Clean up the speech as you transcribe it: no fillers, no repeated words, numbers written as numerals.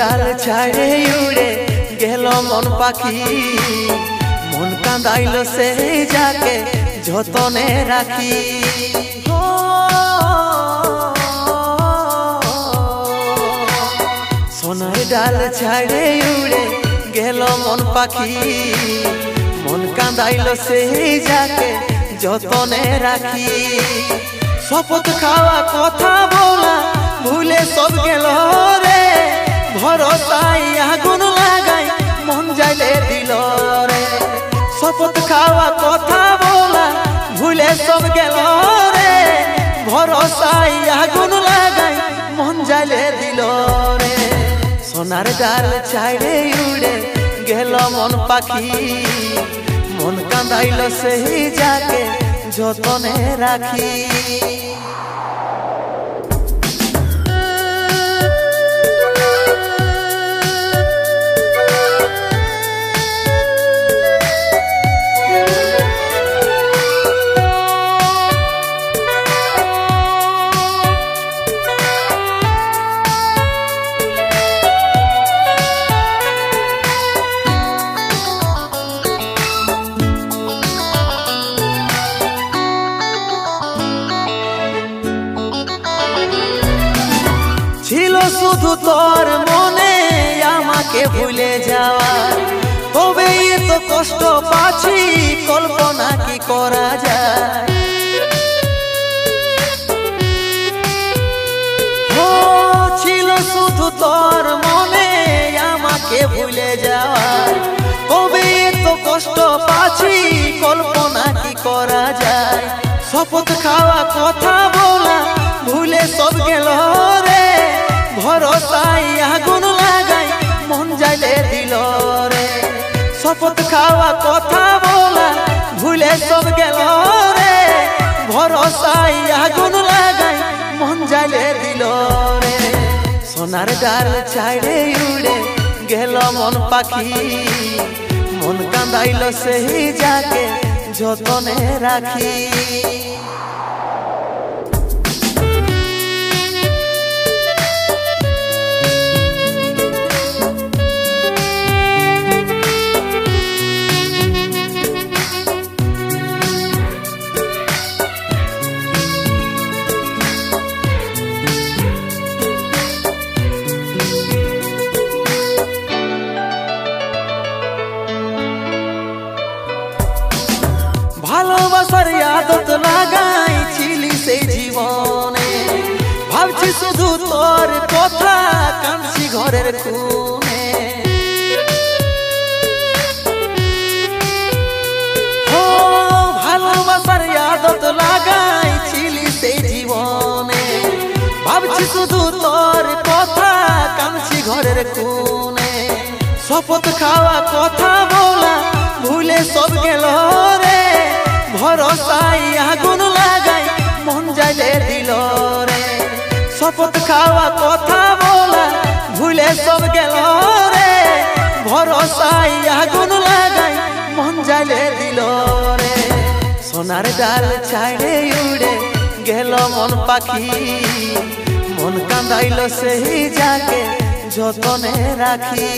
ডাল ছাড়ে উড়ে গেল মন পাখি, মন কাঁদাইল সেই যাকে যতনে রাখি। সোনার ডাল ছাড়ে উড়ে গেল মন পাখি, মন কাঁদাইল সেই যাকে যতনে রাখি। শপথ খাওয়া কথা বলা ভুলে সব গেল রে, ভরসায় আগুন লাগাই মন যাইলে দিল রে। শপথ খাওয়া কথা বলা ভুলে সব গেল রে, ভরসায় আগুন লাগাই মন যাইলে দিল রে। সোনার ডাল ছাড়ে উড়ে গেল মন পাখি, মন কাঁদাইল সেই যাকে যতনে রাখি। ছিল শুধু তোর মনে আমাকে ভুলে যাওয়া, তবে এত কষ্ট পাচ্ছি কল্পনা কি করা যায়। ছিল শুধু তোর মনে আমাকে ভুলে যাওয়া, তবে এত কষ্ট পাচ্ছি কল্পনা কি করা যায়। শপথ খাওয়া কথা বলা ভুলে সব গেল রে, ভরসায় আগুন লাগাই মন যাইলে দিল রে। শপথ খাওয়া কথা বলা ভুলে সব গেল রে, ভরসায় আগুন লাগাই মন যাইলে দিল রে। সোনার ডাল ছাড়ে উড়ে গেল মন পাখি, মন কাঁদাইল সেই যাকে যতনে রাখি। ভালোবাসার আদত লাগাইছিলি সেই জীবনে, ভাবছি শুধু তোর কথা কাঁদছি ঘরের কোণে। ভালোবাসার আদত লাগাইছিলি সেই জীবনে, ভাবছি শুধু তোর কথা কাঁদছি ঘরের কোণে। শপথ খাওয়া কথা বলা ভুলে সব গেল রে, ভরসায় আগুন লাগাই মন যাইলে দিল রে। শপথ খাওয়া কথা বলা ভুলে সব গেল রে, ভরসায় আগুন লাগাই মন যাইলে দিল রে। সোনার ডাল ছাড়ে উড়ে গেল মন পাখি, মন কাঁদাইল সেই যাকে যতনে রাখি।